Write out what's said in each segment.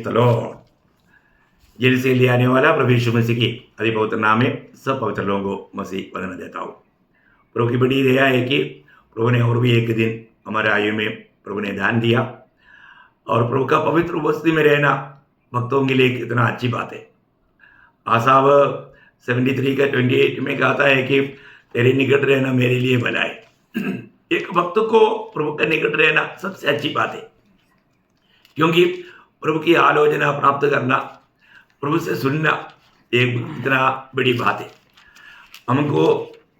The Lord. Jail से ले आने वाला प्रभु यीशु मसीह की अति पवित्र नाम में सब पवित्र लोगों को मसीह वंदना देता हूँ। प्रभु की बड़ी दया है कि प्रभु ने और भी एक दिन हमारे आयु में प्रभु ने ध्यान दिया, और प्रभु का पवित्र उपस्थिति में रहना भक्तों के लिए कितना अच्छी बात है। आसाव 73 का 28 में कहता है कि तेरे निकट रहना मेरे लिए भला है। एक भक्त को प्रभु का निकट रहना सबसे अच्छी बात है, क्योंकि प्रभु की आलोचना प्राप्त करना, प्रभु से सुनना एक इतना बड़ी बात है। हमको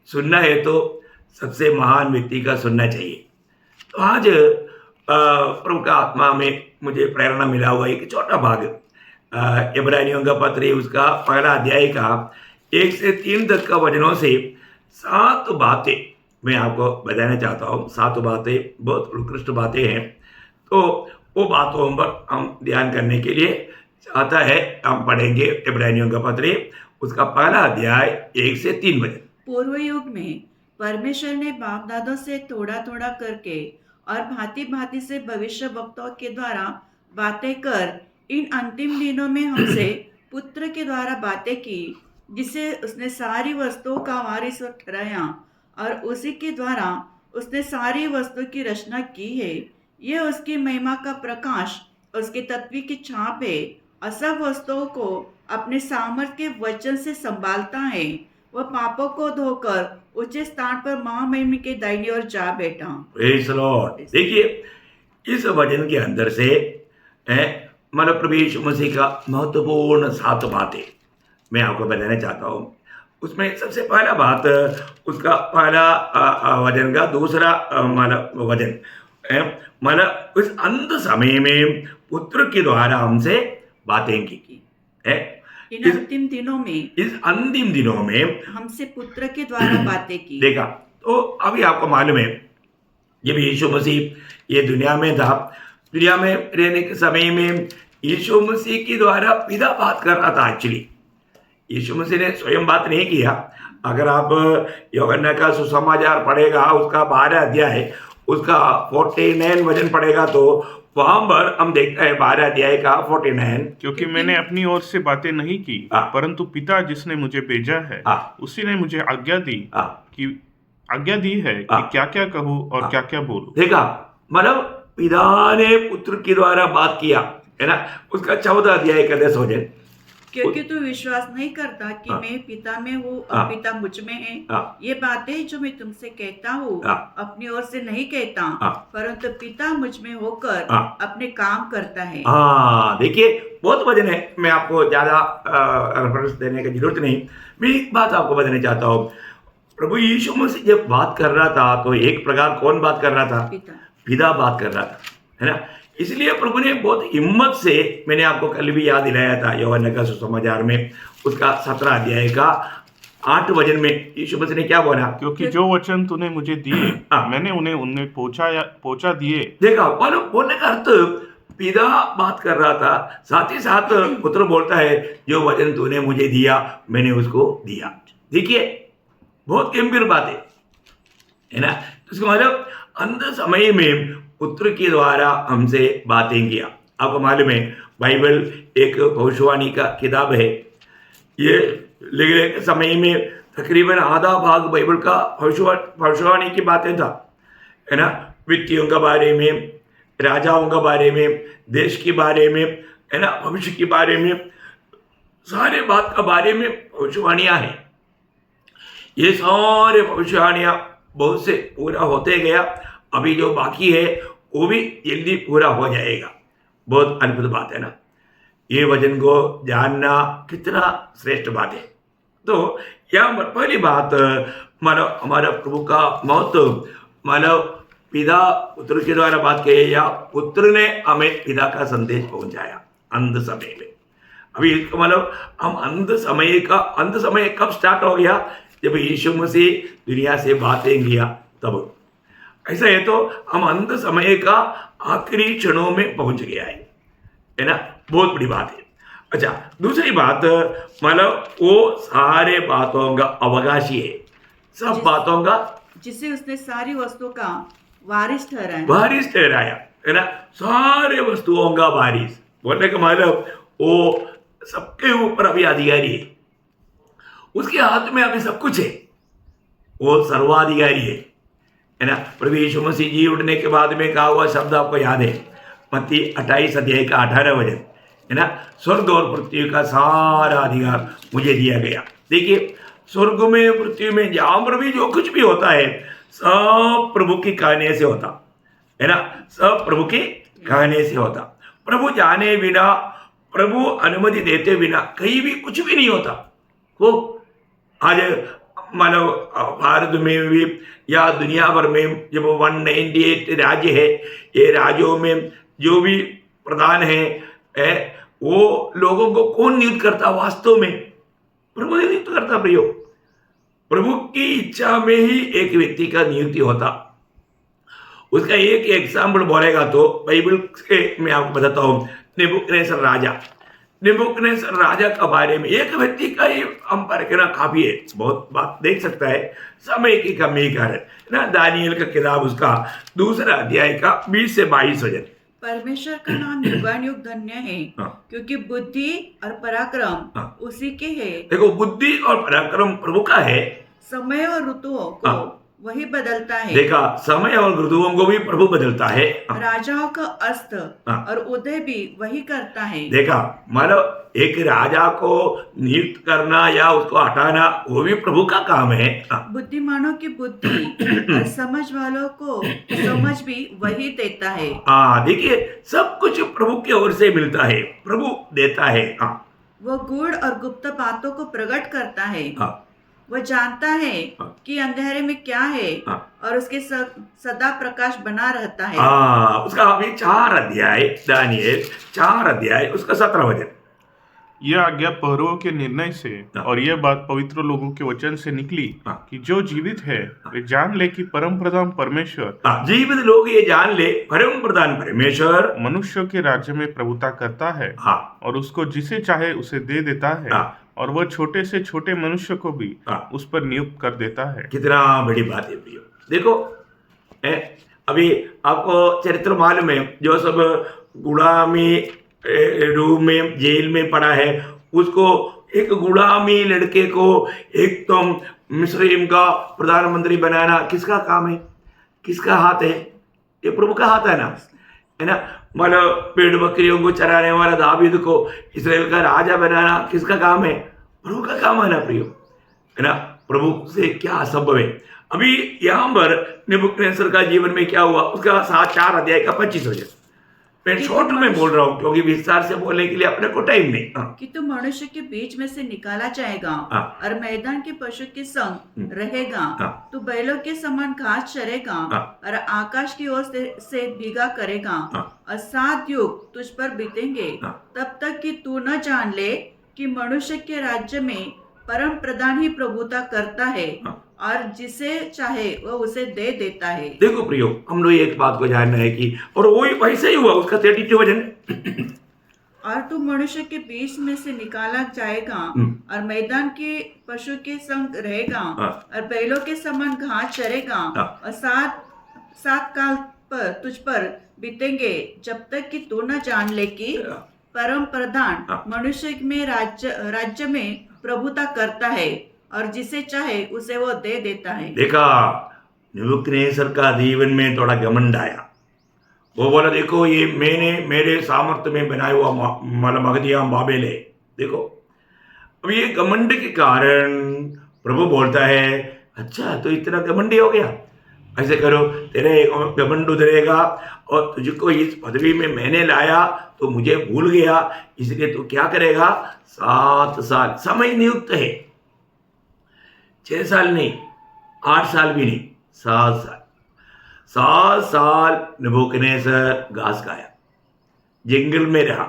सुनना है तो सबसे महान व्यक्ति का सुनना चाहिए। तो आज प्रभु का आत्मा में मुझे प्रेरणा मिला हुआ एक छोटा भाग इब्रानियों का पत्र उसका पहला अध्याय का 1 से 3 तक का वचनों से 7 बातें मैं आपको बताना चाहता हूँ। 7 बातें बहुत उत्कृष्ट बातें हैं, तो वो बातों पर हम ध्यान करने के लिए चाहता है। हम पढ़ेंगे इब्रानियों का पत्र उसका पहला अध्याय 1 से 3 वचन। पूर्व युग में परमेश्वर ने बाप दादों से थोड़ा थोड़ा करके और भांति भांति से भविष्य वक्ताओं के द्वारा बातें कर इन अंतिम दिनों में हमसे पुत्र के द्वारा बातें की, जिसे उसने सारी वस्तुओं का वारिस ठहराया और उसी के द्वारा उसने सारी वस्तु की रचना की है। यह उसकी महिमा का प्रकाश, उसके तत्व की छाप है और सब वस्तुओं को अपने सामर्थ्य के वचन से संभालता है। वह पापों को धोकर ऊंचे स्थान पर महामहिमा के दाहिनी ओर जा बैठा। Praise the Lord. देखिए, इस वचन के अंदर से हमारा प्रभु यीशु मसीह का महत्वपूर्ण 7 बातें मैं आपको बताना चाहता हूँ। उसमें सबसे पहला बात उसका पहला वचन का दूसरा वचन मतलब उस अंत समय में पुत्र के द्वारा हमसे बातें की है। इस अंतिम दिनों में हमसे पुत्र के द्वारा बातें की। देखा, तो अभी आपको मालूम है जब यीशु मसीह ये दुनिया में था, दुनिया में रहने के समय में यीशु मसीह के द्वारा पिता बात कर रहा था। एक्चुअली यीशु मसीह ने स्वयं बात नहीं किया। अगर आप यूहन्ना का सुसमाचार पढ़ेगा उसका 12 अध्याय उसका 49 वचन पढ़ेगा तो वहां पर हम देखते हैं 12 अध्याय का 49, क्योंकि मैंने अपनी ओर से बातें नहीं की, परंतु पिता जिसने मुझे भेजा है उसी ने मुझे आज्ञा दी है कि क्या क्या कहूँ और क्या क्या बोलूं। देखा, मतलब पिता ने पुत्र के द्वारा बात किया है ना। उसका 14 अध्याय का 10 वचन, क्योंकि तू विश्वास नहीं करता कि मैं पिता में हूँ और पिता मुझ में है। ये बातें जो मैं तुमसे कहता हूँ अपनी ओर से नहीं कहता, परंतु पिता मुझ में होकर अपने काम करता है। देखिए, बहुत वजन है, मैं आपको ज्यादा रेफरेंस देने की जरूरत नहीं। मैं एक बात आपको बताना चाहता हूँ। प्रभु यीशु मसीह जब बात कर रहा था तो एक प्रकार कौन बात कर रहा था? पिता बात कर रहा था, है ना। इसलिए प्रभु ने बहुत हिम्मत से, मैंने आपको कल भी याद दिलाया था यूहन्ना का सुसमाचार में उसका 17 अध्याय का 8 वचन में यीशु मसीह ने क्या बोला? क्योंकि जो वचन तूने मुझे दिए मैंने उन्हें पहुंचा दिए। देखा, बोलने का अर्थ पिता बात कर रहा था, साथ ही साथ पुत्र बोलता है जो वचन तूने मुझे दिया मैंने उसको दिया। देखिए, बहुत गंभीर बात है ना। उसका मतलब अंत समय में पुत्र के द्वारा हमसे बातें किया। आपको मालूम है बाइबल एक भविष्यवाणी का किताब है। ये लिखने के समय में तकरीबन आधा भाग बाइबल का भविष्यवाणी की बातें था, है ना। व्यक्तियों के बारे में, राजाओं के बारे में, देश के बारे में, है ना, भविष्य के बारे में, सारे बात का बारे में भविष्यवाणियाँ हैं। ये सारे भविष्यवाणियाँ बहुत से पूरा होते गया। अभी जो बाकी है वो भी जल्दी पूरा हो जाएगा। बहुत अद्भुत बात है ना। ये वचन को जानना कितना श्रेष्ठ बात है। तो यहाँ पहली बात हमारा प्रभु का महत्व, मतलब पिता पुत्र के द्वारा बात की या पुत्र ने हमें पिता का संदेश पहुंचाया अंत समय में। अभी मतलब हम अंत समय कब स्टार्ट हो गया? जब यीशु मसीह दुनिया से बातें किया तब। ऐसा है तो हम अंत समय का आखिरी क्षणों में पहुंच गया है ना। बहुत बड़ी बात है। अच्छा, दूसरी बात मतलब वो सारे बातों का अवकाशी है, सब बातों का, जिसे उसने सारी वस्तुओं का वारिस ठहराया है ना। सारे वस्तुओं का वारिस, बोलने का मतलब वो सबके ऊपर अभी अधिकारी है, उसके हाथ में अभी सब कुछ है, वो सर्वाधिकारी है ना। प्रभु यीशु मसीह जी उठने के बाद में कहा हुआ शब्द आपको याद है, मत्ती 28 अध्याय का 18 वचन है ना, स्वर्ग और पृथ्वी का सारा अधिकार मुझे दिया गया। देखिए स्वर्ग में पृथ्वी में जहां पर भी जो कुछ भी होता है सब प्रभु की कहने से होता है ना, सब प्रभु के कहने से होता। प्रभु जाने बिना, प्रभु अनुमति देते बिना कहीं भी कुछ भी नहीं होता। वो आज मानो भारत में भी या दुनिया भर में जब 198 राज्य है, ये राज्यों में जो भी प्रधान है वो लोगों को कौन नियुक्त करता? वास्तव में प्रभु ने नियुक्त करता। प्रियो, प्रभु की इच्छा में ही एक व्यक्ति का नियुक्ति होता। उसका एक एग्जाम्पल बोलेगा तो बाइबल के मैं आपको बताता हूँ। नेबुकदनेस्सर राजा का बारे में एक व्यक्ति का ही हम परखना काफी है, बहुत बात देख सकता है, समय की कमी का है ना। दानियल का किताब उसका 2 अध्याय का 20 से 22 वचन। परमेश्वर का नाम युगानुयुग धन्य है, क्योंकि बुद्धि और पराक्रम उसी के है। देखो बुद्धि और पराक्रम प्रभु का है, समय और ऋतुओं को वही बदलता है। देखा, समय और ऋतुओं को भी प्रभु बदलता है। राजाओं का अस्त और उदय भी वही करता है। देखा, मतलब एक राजा को नियुक्त करना या उसको हटाना वो भी प्रभु का काम है। बुद्धिमानों की बुद्धि और समझ वालों को समझ भी वही देता है। देखिए सब कुछ प्रभु की ओर से मिलता है, प्रभु देता है। वो गूढ़ और गुप्त बातों को प्रकट करता है। वो जानता है कि अंधेरे में क्या है और उसके सदा प्रकाश बना रहता है। उसका अभी 4 अध्याय, दानियल 4 अध्याय उसका 17 वचन। यह आज्ञा पहरुओं के निर्णय से और यह बात पवित्र लोगों के वचन से निकली कि जो जीवित है वे जान ले कि परम प्रधान परमेश्वर, जीवित लोग ये जान ले परम प्रधान परमेश्वर मनुष्य के राज्य में प्रभुता करता है और उसको जिसे चाहे उसे दे देता है और वह छोटे से छोटे मनुष्य को भी उस पर नियुक्त कर देता है। कितना बड़ी बात है प्रियो। देखो अभी आपको चरित्र मालूम है, जो सब गुलामी रूम में जेल में पड़ा है, उसको एक गुलामी लड़के को एकदम मिस्र का प्रधानमंत्री बनाना किसका काम है, किसका हाथ है? ये प्रभु का हाथ है ना। मतलब पेड़ बकरियों को चराने वाला दाऊद को इस्राएल का राजा बनाना किसका काम है? प्रभु का काम है ना प्रियो, है ना। प्रभु से क्या असंभव है। अभी यहाँ पर नेबुकदनेस्सर का जीवन में क्या हुआ उसका 4 अध्याय का 25 वचन। मैं शॉर्ट में बोल रहा हूँ क्योंकि विस्तार से बोलने के लिए अपने को टाइम नहीं। कि तू मनुष्य के बीच में से निकाला जाएगा और मैदान के पशु के संग रहेगा। तू बैलों के समान घास चरेगा और आकाश की ओर से भीगा करेगा और 7 युग तुझ पर बीतेंगे, तब तक कि तू न जान ले कि मनुष्य के राज्य में परम प्रधान ही प्रभुता करता है और जिसे चाहे वह उसे दे देता है। देखो प्रियो, हम लोग एक बात को जानना है कि और वही वैसे ही हुआ उसका 32 वचन। और तू मनुष्य के बीच में से निकाला जाएगा और मैदान के पशु के संग रहेगा और बैलों के समान घास चरेगा और 7 काल पर तुझ पर बीतेंगे, जब तक कि तू न जान ले कि परम प्रधान मनुष्य में राज्य में प्रभुता करता है और जिसे चाहे उसे वो दे देता है। देखा, नेबुकदनेस्सर का जीवन में थोड़ा घमंड आया। वो बोला देखो ये मैंने मेरे सामर्थ्य में बनाया हुआ मगदिया बाबेल है। देखो अब ये घमंड के कारण प्रभु बोलता है अच्छा तो इतना घमंडी हो गया, ऐसे करो तेरे घमंड उधरेगा और तुझको इस पदवी में मैंने लाया तो मुझे भूल गया, इसलिए तू क्या करेगा 7 साल समय नियुक्त है, 6 साल नहीं, 8 साल भी नहीं, 7 साल। 7 साल नेबुकदनेस्सर घास खाया, जंगल में रहा।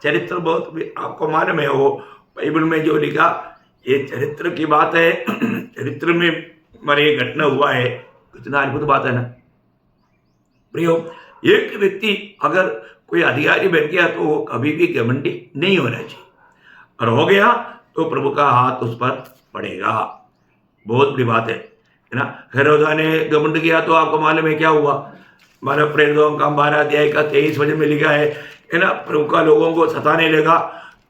चरित्र बहुत आपको मालूम है, वो बाइबल में जो लिखा ये चरित्र की बात है। चरित्र में हमारे घटना हुआ है, कितना अद्भुत बात है ना प्रियो। एक व्यक्ति अगर कोई अधिकारी बन गया तो वो कभी भी घमंडी नहीं होना चाहिए, और हो गया तो प्रभु का हाथ उस पर पड़ेगा। बहुत बड़ी बात है ना। हेरोदा ने घमंड किया तो आपको मालूम है क्या हुआ। हमारा प्रेरितों का 12 अध्याय का 23 वचन में लिखा है है ना, प्रभु का लोगों को सताने लगा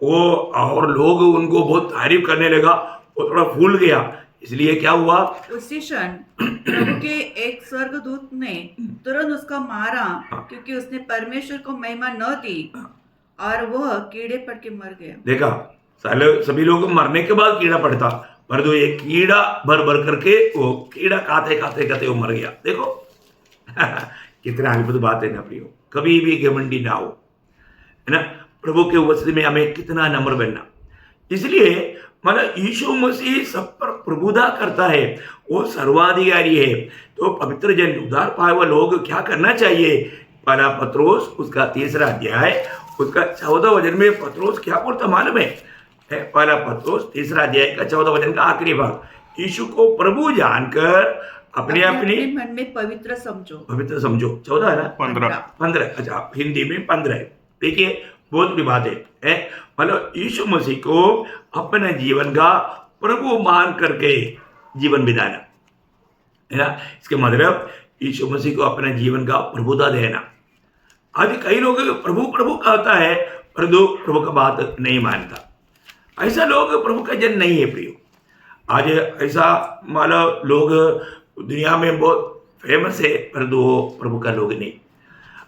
वो, और लोग उनको बहुत तारीफ करने लगा, वो थोड़ा फूल गया। इसलिए क्या हुआ, उसी क्षण प्रभु के एक स्वर्गदूत ने तुरंत उसका मारा, क्योंकि उसने परमेश्वर को महिमा न दी, और वह कीड़े पड़ के मर गया। देखा, सभी लोग मरने के बाद कीड़ा पड़ता, पर जो एक कीड़ा भर भर करके वो कीड़ा खाते खाते खाते वो मर गया। देखो कितना अद्भुत बात है ना प्रियो। कभी भी घमंडी ना हो, है ना, प्रभु के उपस्थिति में हमें कितना नम्र बनना। इसलिए मतलब यीशु मसीह सब पर प्रभुता करता है, वो सर्वाधिकारी है। तो पवित्र जन उद्धार पाए हुए लोग क्या करना चाहिए, पहला पत्रोस उसका 3 अध्याय उसका 14 वचन में पत्रोस क्या बोलता मालूम है? पहला पत्रोस 3 अध्याय का 14 वचन का आखिरी भाग, यीशु को प्रभु जानकर अपने मन में पवित्र समझो। 14 है ना, 15। अच्छा, हिंदी में 15 है। देखिए बहुत बड़ी बात है, मतलब यीशु मसीह को अपने जीवन का प्रभु मान करके जीवन बिताना, है ना। इसके मतलब यीशु मसीह को अपने जीवन का प्रभुता देना। आज कई लोग प्रभु प्रभु कहता है, परंतु प्रभु का बात नहीं मानता। ऐसा लोग प्रभु का जन नहीं है प्रियो। आज ऐसा मतलब लोग दुनिया में बहुत फेमस है, परंतु वो प्रभु का लोग नहीं।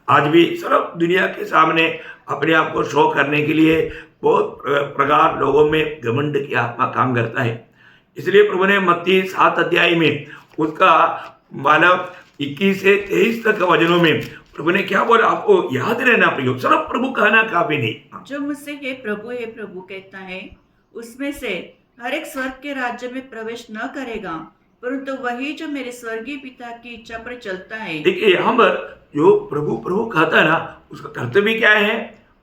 आज भी सिर्फ दुनिया के सामने अपने आप को शो करने के लिए बहुत प्रकार लोगों में घमंड की आत्मा काम करता है। इसलिए प्रभु ने मत्ती 7 अध्याय में उसका मतलब 21 से 23 तक वचनों में प्रभु ने क्या बोला, आपको याद रहना प्रियो, सिर्फ प्रभु कहना काफी नहीं। जो मुझसे हे प्रभु कहता है, उसमें से हर एक स्वर्ग के राज्य में प्रवेश न करेगा, परंतु वही जो मेरे स्वर्गीय पिता की इच्छा पर चलता है। देखिए यहाँ पर जो प्रभु प्रभु कहता है ना, उसका कर्तव्य क्या है,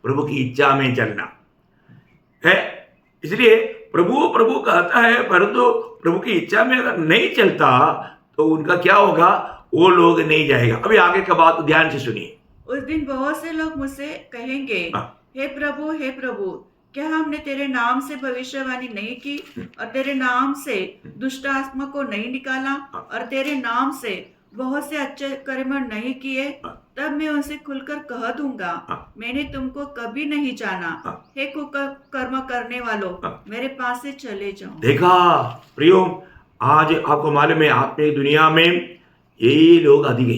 प्रभु की इच्छा में चलना है। इसलिए प्रभु प्रभु कहता है, परंतु प्रभु की इच्छा में अगर नहीं चलता तो उनका क्या होगा, वो लोग नहीं जाएगा। अभी आगे का बात ध्यान से सुनिए। उस दिन बहुत से लोग मुझसे कहेंगे, हे प्रभु, क्या हमने तेरे नाम से भविष्यवाणी नहीं की, और तेरे नाम से दुष्ट आत्मा को नहीं निकाला, और तेरे नाम से बहुत से अच्छे कर्म नहीं किए? तब मैं उनसे खुलकर कह दूंगा, मैंने तुमको कभी नहीं जाना, हे कुकर्म करने वालों, मेरे पास से चले जाओ। देखा प्रियो, आज आपको मालूम है आत्मिक दुनिया में यही लोग अधिक है।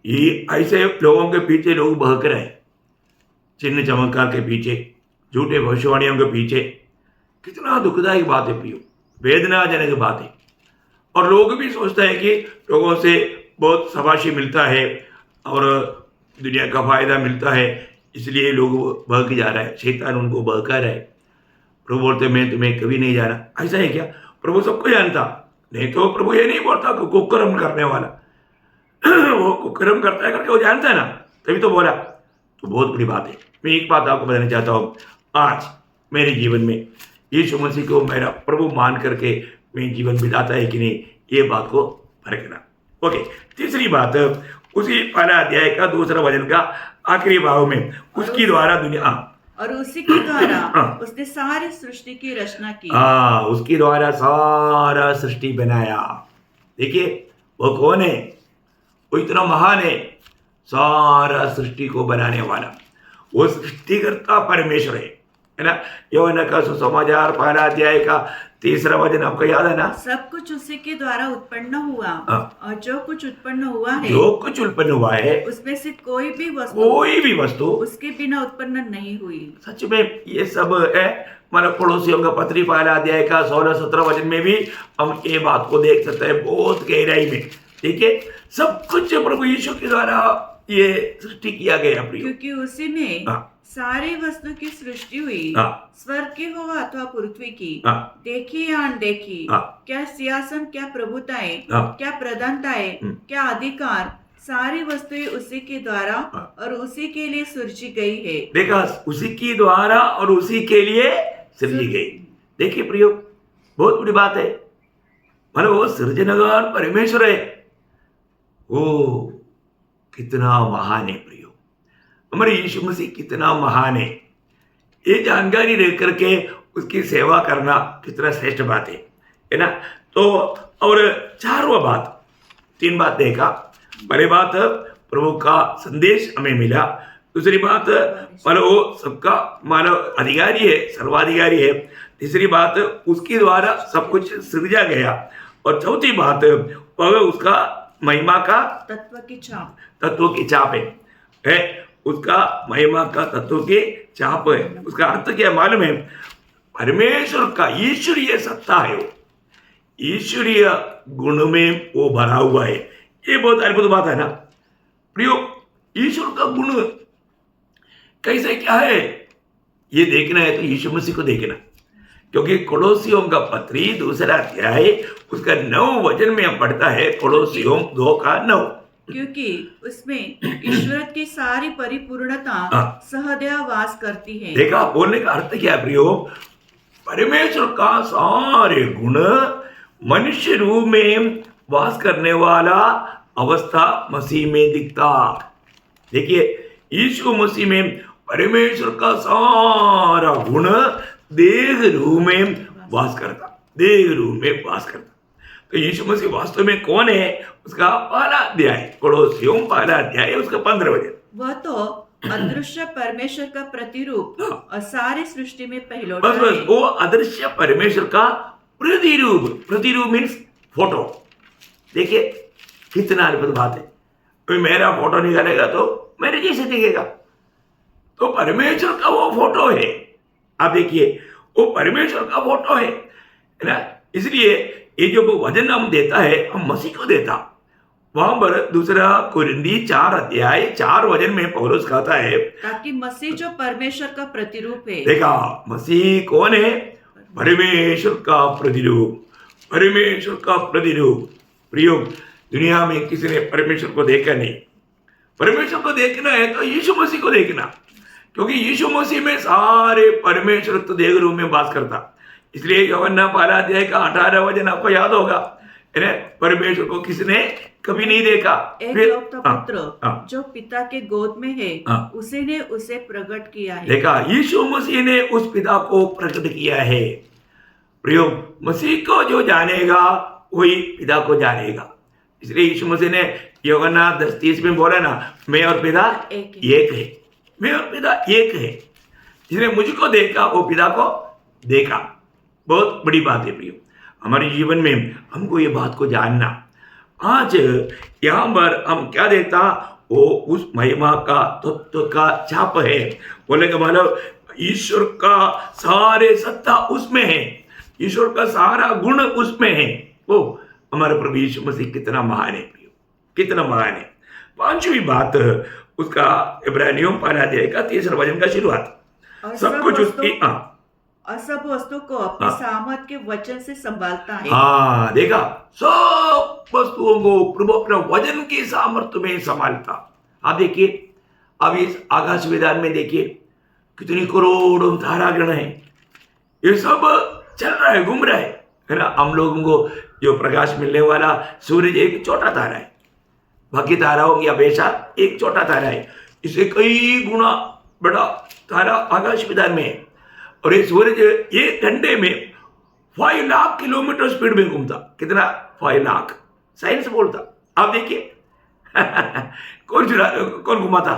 ये ऐसे लोगों के पीछे लोग बहक रहे हैं, चिन्ह चमत्कार के पीछे, झूठे भविष्यवाणियों के पीछे। कितना दुखदायक बात है प्रियो, वेदनाजनक बात है। और लोग भी सोचते हैं कि लोगों से बहुत शाबाशी मिलता है और दुनिया का फायदा मिलता है, इसलिए लोग बहक जा रहा है, शैतान उनको बहका रहा है। प्रभु बोलते मैं तुम्हें कभी नहीं जाना। ऐसा है क्या? प्रभु सबको जानता, नहीं तो प्रभु ये नहीं बोलता कि कुकर्म करने वाला वो कुकर्म करता है करके वो जानता है ना, तभी तो बोला। तो बहुत बड़ी बात है। मैं एक बात आपको बताना चाहता हूँ, आज मेरे जीवन में यीशु मसीह को मेरा प्रभु मान करके मैं जीवन बिताता है कि नहीं, ये बात को परखना। ओके, तीसरी बात, उसी पहला अध्याय का 2 वचन का आखिरी भाव में, उसकी द्वारा दुनिया, और उसी के द्वारा उसने सारी सृष्टि की रचना की। उसकी द्वारा सारा सृष्टि बनाया। देखिए वो कौन है? वो इतना महान है, सारा सृष्टि को बनाने वाला वो सृष्टिकर्ता परमेश्वर है ना। यूहन्ना का सुसमाचार 1 अध्याय का 3 वचन आपको याद है ना? सब कुछ उसी के द्वारा उत्पन्न हुआ, और जो कुछ उत्पन्न हुआ है उसमें से कोई भी वस्तु उसके बिना उत्पन्न नहीं हुई। सच में ये सब है। मतलब पड़ोसियों का पत्री 1 अध्याय का 16-17 वचन में भी हम ये बात को देख सकते हैं बहुत गहराई में। ठीक है, सब कुछ प्रभु यीशु के द्वारा ये सृष्टि किया गया, क्योंकि उसी में सारी वस्तु की सृष्टि हुई, स्वर्ग की हो अथवा पृथ्वी की, देखी या अनदेखी, क्या सिंहासन, क्या प्रभुताएं, क्या प्रधानताएं, क्या अधिकार, सारी वस्तुएं उसी के द्वारा और उसी के लिए सृजी गई है। देखा, उसी के द्वारा और उसी के लिए सृजी गई। देखिए प्रियो, बहुत बड़ी बात है। मतलब वो सृजनहार परमेश्वर है, वो कितना महान है प्रियो। हमारे यीशु मसीह कितना महान है, ये जानकारी रह करके उसकी सेवा करना कितना श्रेष्ठ बात है ना। तो और 4वां बात, 3 बात देखा। पहली बात, प्रभु का संदेश हमें मिला। दूसरी बात मानो वो सबका मानो अधिकारी है, सर्वाधिकारी है। तीसरी बात उसके द्वारा सब कुछ सृजा गया। और चौथी बात वह उसका महिमा का तत्व की छाप तत्व की छाप है उसका महिमा का तत्व की छाप है। उसका अर्थ क्या मालूम है? परमेश्वर का ईश्वरीय सत्ता है, वो ईश्वरीय गुण में वो भरा हुआ है। ये बहुत अद्भुत बात है ना प्रियो। ईश्वर का गुण कैसे क्या है ये देखना है तो यीशु मसीह को देखना, क्योंकि कोलोसियों का पत्री 2 अध्याय उसका 9 वचन में हम पढ़ता है, कोलोसियों 2:9, क्योंकि उसमें ईश्वर की सारी परिपूर्णता सहदया वास करती है। देखा बोलने का अर्थ क्या है प्रियो? परमेश्वर का सारे गुण मनुष्य रूप में वास करने वाला अवस्था मसीह में दिखता। देखिए यीशु मसीह में परमेश्वर का सारा गुण देह रूप में वास करता, देह रूप में वास करता। तो यीशु मसीह वास्तव में कौन है? उसका पहला अध्याय, कोलोसियों पहला अध्याय उसका 15 वचन। वह तो अदृश्य परमेश्वर का प्रतिरूप और सारी सृष्टि में पहलौठा बस है। वो अदृश्य परमेश्वर का प्रतिरूप, प्रतिरूप मीन्स फोटो। देखिए कितना अद्भुत बात है। कोई मेरा फोटो निकालेगा तो मेरे जैसे दिखेगा, तो परमेश्वर का वो फोटो है। आप देखिए वो परमेश्वर का फोटो है ना। इसलिए ये जो वचन हम देता है हम मसीह को देता। वहां पर 2 कुरिन्थी 4 अध्याय 4 वचन में पौलुस कहता है, ताकि मसीह जो परमेश्वर का प्रतिरूप है। देखा मसीह कौन है? परमेश्वर का प्रतिरूप, परमेश्वर का प्रतिरूप। प्रियो दुनिया में किसी ने परमेश्वर को देखा नहीं। परमेश्वर को देखना है तो यीशु मसीह को देखना, क्योंकि यीशु मसीह में सारे परमेश्वर तो देह रूप में वास करता। इसलिए यूहन्ना 1 अध्याय का 18 वचन आपको याद होगा, परमेश्वर को किसने कभी नहीं देखा। एकलौता पुत्र जो पिता के गोद में है उसी ने उसे प्रकट किया है। देखा यीशु मसीह ने उस पिता को प्रकट किया है। प्रियो मसीह को जो जानेगा वही पिता को जानेगा। इसलिए यीशु मसीह ने यूहन्ना 10:30 में बोला ना, मैं और पिता एक है, मैं और पिता एक है। जिसने मुझको देखा वो पिता को देखा। बहुत बड़ी बात है प्रियो हमारे जीवन में, हमको ये बात को जानना। आज यहाँ पर हम क्या देखता, वो उस महिमा का तत्व का छाप है। बोले का मतलब ईश्वर का सारे सत्ता उसमें है, ईश्वर का सारा गुण उसमें है। वो हमारे प्रभु यीशु मसीह कितना महान है प्रियो, कितना महान है। 5वीं बात उसका इब्रानियों 1 अध्याय का 3 वचन का शुरुआत, सब कुछ उसकी और सब वस्तु को अपने सामर्थ के वचन से संभालता है। हाँ देखा, सब वस्तुओं को प्रभु अपने वचन के सामर्थ्य में संभालता। आप देखिए अब इस आकाश विधान में देखिए कितनी करोड़ों तारागण है, ये सब चल रहा है, घूम रहा है ना। हम लोगों को जो प्रकाश मिलने वाला सूरज एक छोटा तारा है, बाकी ताराओं की अपेक्षा एक छोटा तारा है। इसे कई गुना बड़ा तारा आकाश विधान में है। और ये सूरज 1 घंटे में 5 लाख किलोमीटर स्पीड में घूमता। कितना? 5 लाख, साइंस बोलता। आप देखिए कौन घुमाता?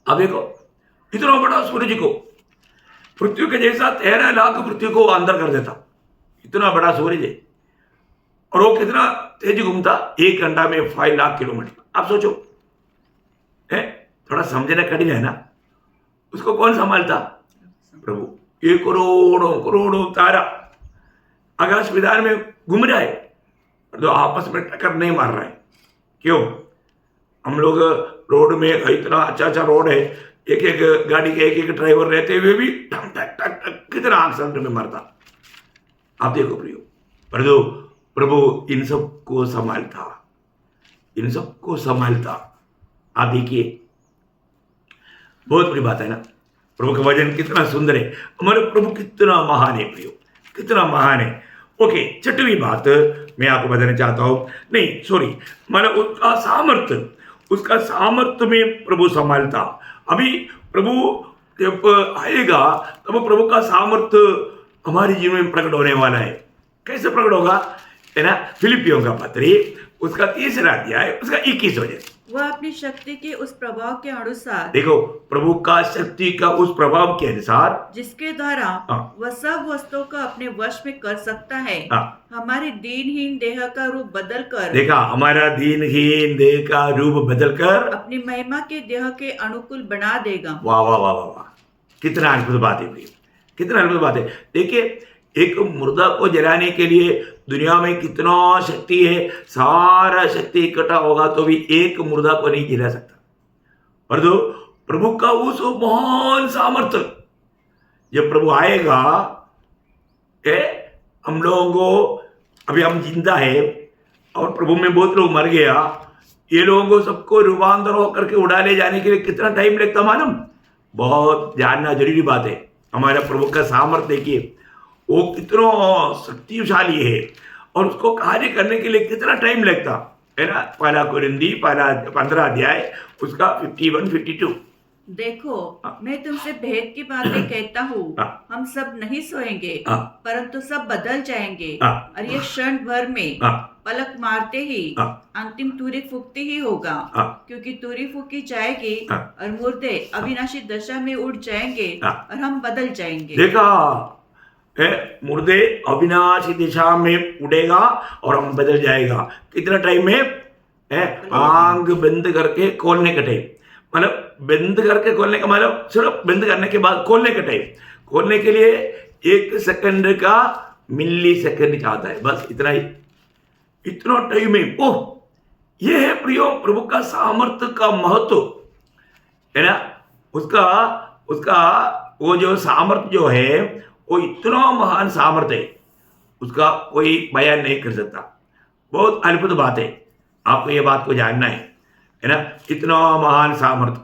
आप देखो इतना बड़ा सूरज को पृथ्वी के जैसा 13 लाख पृथ्वी को अंदर कर देता। इतना बड़ा सूरज है और वो कितना तेज घूमता, 1 घंटा में 5 लाख किलोमीटर। आप सोचो है, थोड़ा समझना कठिन है ना। उसको कौन संभालता? प्रभु। ये करोड़ों करोड़ों तारा आकाश विधान में घूम रहा है, तो आपस में टक्कर नहीं मार रहा है। क्यों? हम लोग रोड में इतना अच्छा रोड है, एक एक गाड़ी के एक ड्राइवर रहते हुए भी टक टक टक टक कितना एक्सीडेंट में मरता। आप देखो प्रियो, प्रभु इन सब को संभालता, इन सब को संभालता। आप देखिए बहुत बड़ी बात है ना। प्रभु का वचन कितना सुंदर है, हमारे प्रभु कितना महान है प्रियो, कितना महान है। ओके, 6वीं बात मैं आपको बताना चाहता हूं, नहीं सॉरी, मतलब उसका सामर्थ्य में प्रभु संभालता। अभी प्रभु जब आएगा तब प्रभु का सामर्थ्य हमारे जीवन में प्रकट होने वाला है। कैसे प्रकट होगा है ना? फिलिपियों का पत्री उसका 3 अध्याय उसका 21 वचन, वह अपनी शक्ति के उस प्रभाव के अनुसार, देखो, प्रभु का शक्ति का उस प्रभाव के अनुसार, जिसके द्वारा हाँ। वह सब वस्तुओं को अपने वश में कर सकता है, हाँ। हमारे दीनहीन देह का रूप बदलकर, देखा, हमारा दीनहीन देह का रूप बदलकर अपनी महिमा के देह के अनुकूल बना देगा। वाह वाह वाह वाह वाह, कितना अद्भुत बात है प्रिय, कितना अद्भुत बात है। देखिए, एक मुर्दा को जलाने के लिए दुनिया में कितना शक्ति है, सारा शक्ति इकट्ठा होगा तो भी एक मुर्दा को नहीं जला सकता। पर तो प्रभु का उस महान सामर्थ्य, जब प्रभु आएगा, हम लोगों को, अभी हम जिंदा है और प्रभु में बहुत लोग मर गया, ये लोगों को सबको रूपांतर होकर के उड़ा ले जाने के लिए कितना टाइम लगता मालूम? बहुत जानना जरूरी बात है। हमारा प्रभु का सामर्थ्य देखिए, वो कितना शक्तिशाली है और उसको कार्य करने के लिए कितना टाइम लगता है ना। पहला कुरिन्दी 15 अध्याय उसका 51-52। देखो, मैं तुमसे भेद की बातें कहता हूँ, हाँ। हम सब नहीं सोएंगे, हाँ। परंतु सब बदल जाएंगे, हाँ। और ये क्षण भर में, हाँ। पलक मारते ही, हाँ। अंतिम तुरी फूकते ही होगा, हाँ। क्योंकि तुरी फूकी जाएगी, हाँ। और मुर्दे अविनाशी दशा में उड़ जाएंगे, हाँ। और हम बदल जाएंगे। देखा, मुर्दे अविनाशी दिशा में उड़ेगा और हम बदल जाएगा। कितना टाइम में? आंख बंद करके खोलने का टाइम, मतलब बंद करके खोलने का मतलब सिर्फ बंद करने के बाद खोलने का टाइम, खोलने के लिए 1 सेकंड का मिली सेकंड चाहता है, बस इतना ही, इतना टाइम में। ओह, ये है प्रियो प्रभु का सामर्थ्य का महत्व, है ना। उसका वो जो सामर्थ्य जो है, वो इतना महान सामर्थ्य है, उसका कोई बयान नहीं कर सकता। बहुत अद्भुत बात है, आपको ये बात को जानना है ना। इतना महान सामर्थ्य,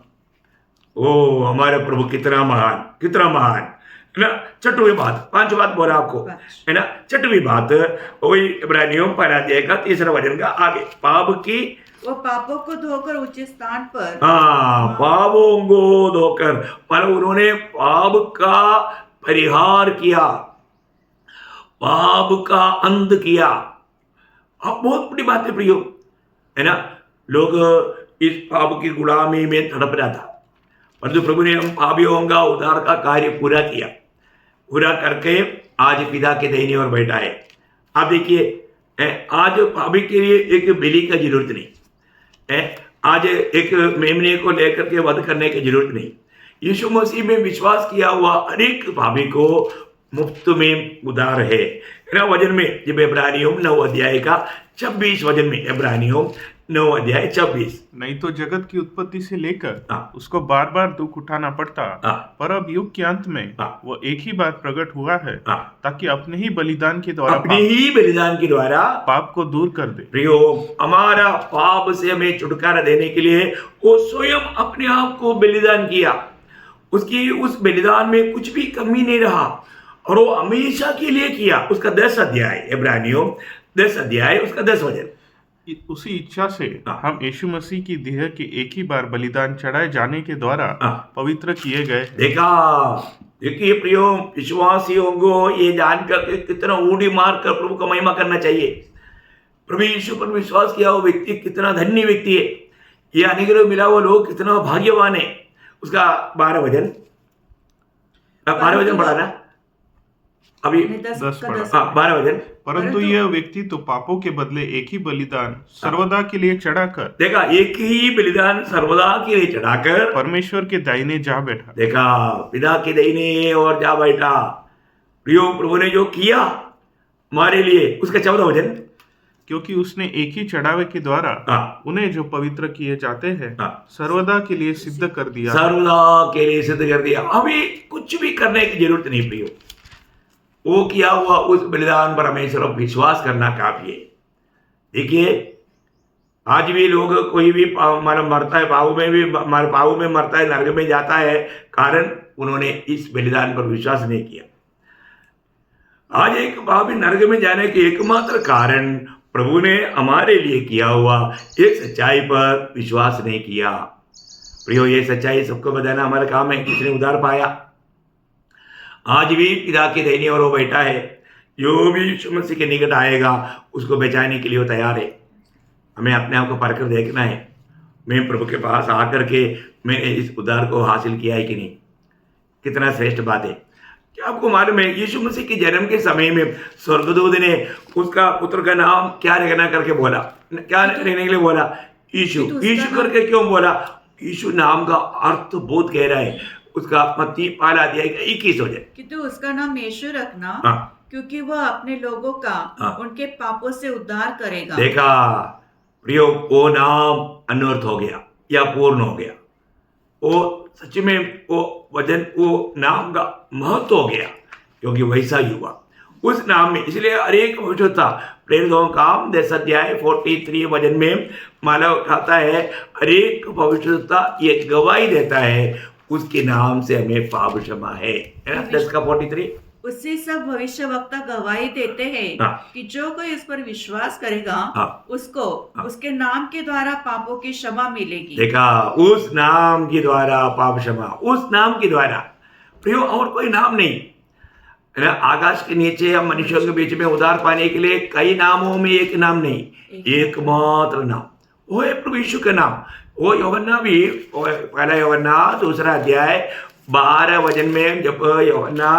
ओ हमारे प्रभु कितना महान, कितना महान, है ना। छठवीं बात, 5 बात बोला आपको, है ना। छठवीं बात वही इब्रानियों 1 अध्याय का 3 वचन का आगे, पाप की, वो पापों को धोकर उचित स्थान पर, हाँ, पापों को धोकर, मतलब उन्होंने पाप का परिहार किया, पाप का अंत किया। अब बहुत बड़ी बात है प्रियो, है ना। लोग इस पाप की गुलामी में तड़प रहा था, परंतु प्रभु ने हम पापियों का उद्धार का कार्य पूरा किया, पूरा करके आज पिता के दाहिने ओर बैठा है। आप देखिए, आज पापी के लिए एक बलि का जरूरत नहीं है, आज एक मेमने को लेकर के वध करने की जरूरत नहीं। यीशु मसीह में विश्वास किया हुआ हर एक पापी को मुफ्त में उद्धार है ना। वचन में जब इब्रानियों 9 अध्याय का 26 वचन में, इब्रानियों 9 अध्याय 26, नहीं तो जगत की उत्पत्ति से लेकर हाँ। उसको बार बार दुख उठाना पड़ता, हाँ। पर अब युग के अंत में हाँ। वो एक ही बात प्रकट हुआ है, हाँ। ताकि अपने ही बलिदान के द्वारा अपने ही बलिदान के द्वारा पाप को दूर कर दे। प्रियो, हमारा पाप से हमें छुटकारा देने के लिए वो स्वयं अपने आप को बलिदान किया। उसकी उस बलिदान में कुछ भी कमी नहीं रहा, और वो हमेशा के लिए किया। उसका 10 अध्याय, इब्रानियों 10 अध्याय उसका 10 वचन। उसी इच्छा से हाँ। हम यीशु मसीह की देह के एक ही बार बलिदान चढ़ाए जाने के द्वारा हाँ। पवित्र किए गए। देखा, देखिए प्रियो, विश्वासियों को ये जानकर के कितना ऊड़ी मार कर प्रभु का महिमा करना चाहिए। प्रभु यीशु पर विश्वास किया वो व्यक्ति कितना धन्य व्यक्ति है, ये अनुग्रह मिला हुआ लोग कितना भाग्यवान है। उसका 12 वचन, 12 वचन पढ़ा ना अभी, 12 वचन। परंतु यह व्यक्ति तो पापों के बदले एक ही बलिदान सर्वदा के लिए चढ़ाकर, देखा, एक ही बलिदान सर्वदा के लिए चढ़ाकर परमेश्वर के दाहिने जा बैठा। देखा, पिता के दाहिने और जा बैठा। प्रियो, प्रभु ने जो किया हमारे लिए, उसका 14 वचन, क्योंकि उसने एक ही चढ़ावे के द्वारा हाँ। उन्हें जो पवित्र किए जाते हैं हाँ। सर्वदा के लिए सिद्ध कर दिया। सर्वदा के लिए सिद्ध कर दिया। अभी कुछ भी करने की जरूरत नहीं प्रियो, वो किया हुआ उस बलिदान पर हमें सिर्फ विश्वास करना काफी है। देखिए, आज भी लोग, कोई भी मरता है पापों में, भी पापों में मरता है, नरक में जाता है, कारण उन्होंने इस बलिदान पर विश्वास नहीं किया। आज एक पापी नरक में जाने के एकमात्र कारण प्रभु ने हमारे लिए किया हुआ एक सच्चाई पर विश्वास नहीं किया। प्रियो, ये सच्चाई सबको बताना हमारा काम है। किसने उद्धार पाया? आज भी पिता के दाहिने ओर वो बैठा है। जो भी यीशु मसीह के निकट आएगा उसको बचाने के लिए वो तैयार है। हमें अपने आप को परखकर देखना है मैं प्रभु के पास आकर के मैंने इस उद्धार को हासिल किया है कि नहीं। कितना श्रेष्ठ बात है। क्या आपको मालूम है यीशु मसीह के जन्म के समय में स्वर्गदूत ने उसका पुत्र का नाम क्या रखना करके बोला, क्या रखने के लिए बोला? यीशु। यीशु करके क्यों बोला? यीशु नाम का अर्थ बहुत गहरा है। उसका मत्ती 5:21 हो जाए कि तू उसका नाम यीशु रखना, हाँ। क्योंकि वह अपने लोगों का हाँ। उनके पापों से उद्धार करेगा। देखा प्रियो, वो नाम अनर्थ हो गया या पूर्ण हो गया। वो सच में वो वजन, वो नाम का महत्व हो गया, क्योंकि वैसा ही हुआ उस नाम में। इसलिए अनेक भविष्यवक्ता प्रेरितों का काम 10 अध्याय 43 वचन में माला उठाता है। अनेक भविष्यवक्ता ये गवाही देता है उसके नाम से हमें पाप क्षमा है ना। 10 का 43 उससे सब भविष्य वक्ता गवाही देते हैं हाँ। कि जो कोई उस पर विश्वास करेगा हाँ। उसको उसके नाम के द्वारा पापों की क्षमा मिलेगी। देखा, उस नाम के द्वारा पाप क्षमा, उस नाम के द्वारा प्रियो, और कोई नाम नहीं है ना। आकाश के नीचे हम मनुष्यों के बीच में उद्धार पाने के लिए कई नामों में एक नाम नहीं, एकमात्र नाम, वो है प्रभु यीशु का नाम। वो यूहन्ना भी, पहला यूहन्ना 2 अध्याय 12 वचन में जब यूहन्ना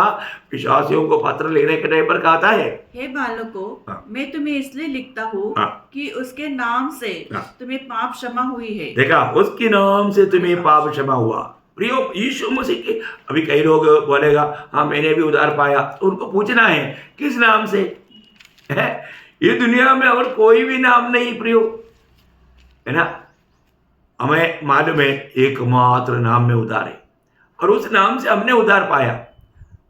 विश्वासियों को पत्र लेने के टाइम पर कहता है, हे बालकों, हाँ। मैं तुम्हें इसलिए लिखता हूँ हाँ। कि उसके नाम से हाँ। तुम्हें पाप क्षमा हुई है। देखा, उसके नाम से तुम्हें पाप क्षमा हुआ। प्रियो, यीशु मसीह के, अभी कई लोग बोलेगा हाँ मैंने भी उद्धार पाया, तो उनको पूछना है किस नाम से है? ये दुनिया में और कोई भी नाम नहीं प्रियो, है ना। हमें मालूम है एकमात्र नाम में उद्धार है, और उस नाम से हमने उद्धार पाया।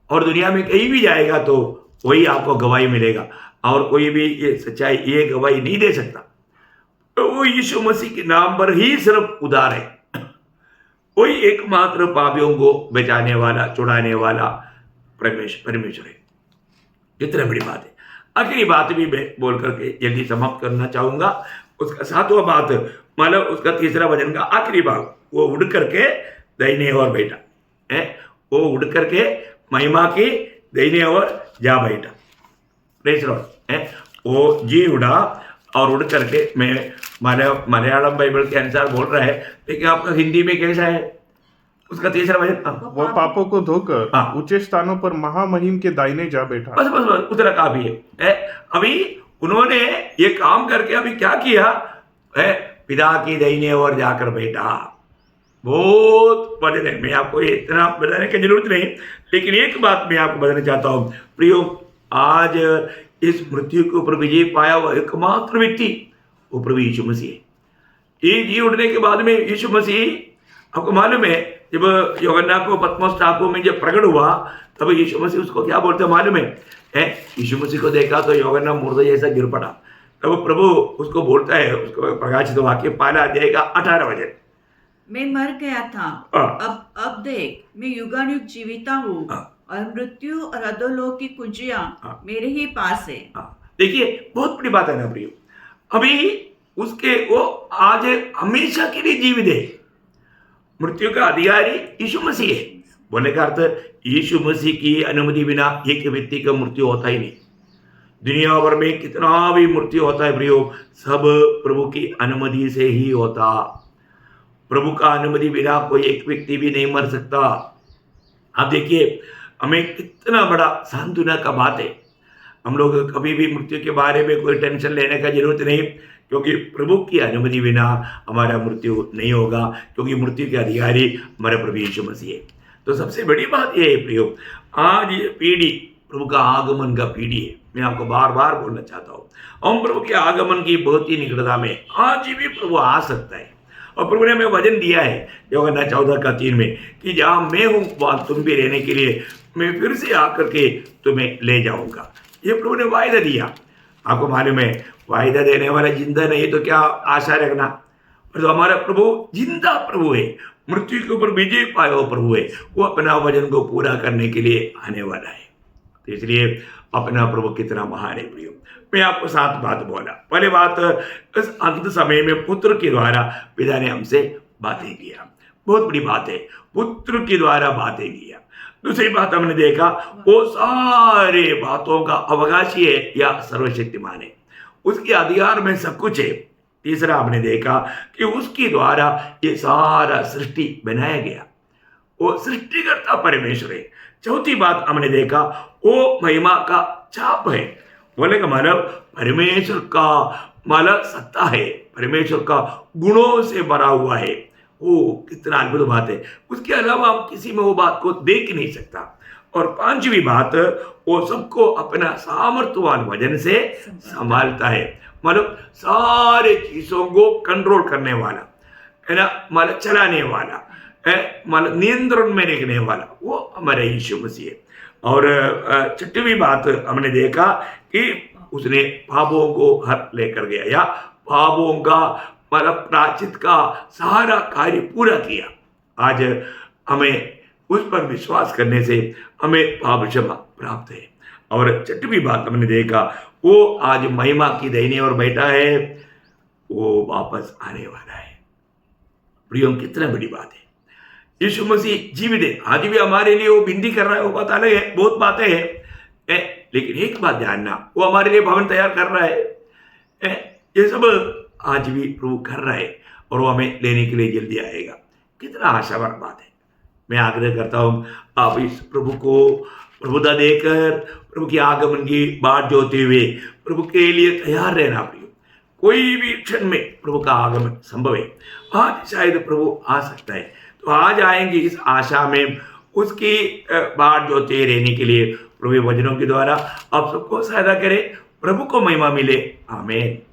और दुनिया में कहीं भी जाएगा तो वही आपको गवाही मिलेगा, और कोई भी ये सच्चाई, ये गवाही नहीं दे सकता। तो वो यीशु मसीह के नाम पर ही सिर्फ उद्धार है। वही एकमात्र पापियों को बचाने वाला, छुड़ाने वाला परमेश्वर है। इतना बड़ी बात है। आखिरी बात भी मैं बोल करके जल्दी समाप्त करना चाहूंगा। उसका 7वां बात, मतलब उसका 3रा वचन का आखिरी भाग, वो उड़ करके दाहिने ओर बैठा है। वो उड़ करके महिमा की दाहिने ओर जा बैठा। प्रेज़ लॉर्ड है। वो जी उड़ा और उड़ करके, मैं मलयालम बाइबल के अनुसार बोल रहा है, लेकिन आपका हिंदी में कैसा है उसका 3रा वचन? वो पापों को धोकर हाँ। ऊंचे स्थानों पर महामहिम के दाहिने जा बैठा। बस बस बस उतना काफी है। अभी उन्होंने ये काम करके अभी क्या किया है? पिता की दाहिने ओर जाकर बैठा। बहुत वजन है, मैं आपको इतना बताने की जरूरत नहीं, लेकिन एक बात मैं आपको बताना चाहता हूँ प्रियो, आज इस मृत्यु के ऊपर विजय पाया हुआ एकमात्र व्यक्ति वो प्रभु यीशु मसीह है। ये जी उठने के बाद में यीशु मसीह, आपको मालूम है जब यूहन्ना को पतमोस टापू में जब प्रकट हुआ, तब यीशु मसीह उसको क्या बोलते मालूम है? यीशु मसीह को देखा तो यूहन्ना मुर्दा जैसा गिर पड़ा। तब प्रभु उसको बोलता है, उसको प्रकाशित वाक्य 5 अध्याय का 18 वचन, मैं मर गया था, अब देख मैं युगानुयुग जीविता हूँ, और मृत्यु और अधोलोक की कुंजियां मेरे ही पास है। देखिए बहुत बड़ी बात है ना प्रियो। अभी उसके वो आज हमेशा के लिए जीवित है। मृत्यु का अधिकारी यीशु मसीह है। बोलने का अर्थ, यीशु मसीह की अनुमति बिना एक व्यक्ति का मृत्यु होता ही नहीं। दुनिया भर में कितना भी मृत्यु होता है प्रियो, सब प्रभु की अनुमति से ही होता। प्रभु का अनुमति बिना कोई एक व्यक्ति भी नहीं मर सकता। आप देखिए, हमें कितना बड़ा सांत्वना का बात है। हम लोग कभी भी मृत्यु के बारे में कोई टेंशन लेने का जरूरत नहीं, क्योंकि प्रभु की अनुमति बिना हमारा मृत्यु नहीं होगा, क्योंकि मृत्यु के अधिकारी हमारे प्रभु यीशु मसीह है। तो सबसे बड़ी बात यह है प्रियो, आज ये पीढ़ी प्रभु का आगमन का पीढ़ी है। मैं आपको बार बार बोलना चाहता हूँ, हम प्रभु के आगमन की बहुत ही निकटता में आज भी प्रभु आ सकता है। और प्रभु ने हमें वचन दिया है यूहन्ना 14:3 में कि जहाँ मैं हूँ वहाँ तुम भी रहने के लिए मैं फिर से आकर के तुम्हें ले जाऊंगा। ये प्रभु ने वायदा दिया। आपको मालूम है, वायदा देने वाला जिंदा नहीं तो क्या आशा रखना। तो हमारा प्रभु जिंदा प्रभु है, मृत्यु के ऊपर विजय पाया हुआ प्रभु है। वो अपना वचन को पूरा करने के लिए आने वाला है। तो इसलिए अपना प्रभु कितना महान है प्रियो। मैं आपको 7 बात बोला। पहले बात, इस अंत समय में पुत्र के द्वारा पिता ने हमसे बातें किया। बहुत बड़ी बात है, पुत्र के द्वारा बातें किया। दूसरी बात हमने देखा, वो सारे बातों का अवकाशी है या सर्वशक्तिमान है, उसके अधिकार में सब कुछ है। तीसरा हमने देखा कि उसके द्वारा ये सारा सृष्टि बनाया गया, वो सृष्टिकर्ता परमेश्वर है। चौथी बात हमने देखा वो महिमा का छाप है, बोले का मतलब परमेश्वर का मतलब सत्ता है, परमेश्वर का गुणों से भरा हुआ है। वो कितना अद्भुत बात है, उसके अलावा हम किसी में वो बात को देख ही नहीं सकता। और पांचवी बात, वो सबको अपना सामर्थ्यवान वजन से संभालता है, मतलब सारे चीजों को कंट्रोल करने वाला है ना, मतलब चलाने वाला है, मतलब नियंत्रण में रखने वाला, वो हमारे यीशु मसीह है। और छठवीं बात हमने देखा कि उसने पापों को हर लेकर गया, या पापों का मतलब प्रायश्चित का सारा कार्य पूरा किया। आज हमें उस पर विश्वास करने से हमें पाप क्षमा प्राप्त है। और छठवीं बात हमने देखा, वो आज महिमा की दाहिने ओर बैठा है, वो वापस आने वाला है। प्रियो, कितना बड़ी बात है, यीशु मसीह जीवित है, आज भी हमारे लिए वो विनती कर रहा है, वो बात अलग है, बहुत बातें हैं, लेकिन एक बात जानना, वो हमारे लिए भवन तैयार कर रहा है, ये सब आज भी प्रभु कर रहा है, और वो हमें लेने के लिए जल्दी आएगा। कितना आशावाद बात है। मैं आग्रह करता हूँ आप इस प्रभु को प्रभुता देकर प्रभु की आगमन की बाट जोते हुए प्रभु के लिए तैयार रहना। प्रियो, कोई भी क्षण में प्रभु का आगमन संभव है, आज शायद प्रभु आ सकता है, तो आज आएंगे इस आशा में, उसकी बाट जोते रहने के लिए प्रभु वचनों के द्वारा आप सबको सहायता करे। प्रभु को महिमा मिले। आमीन।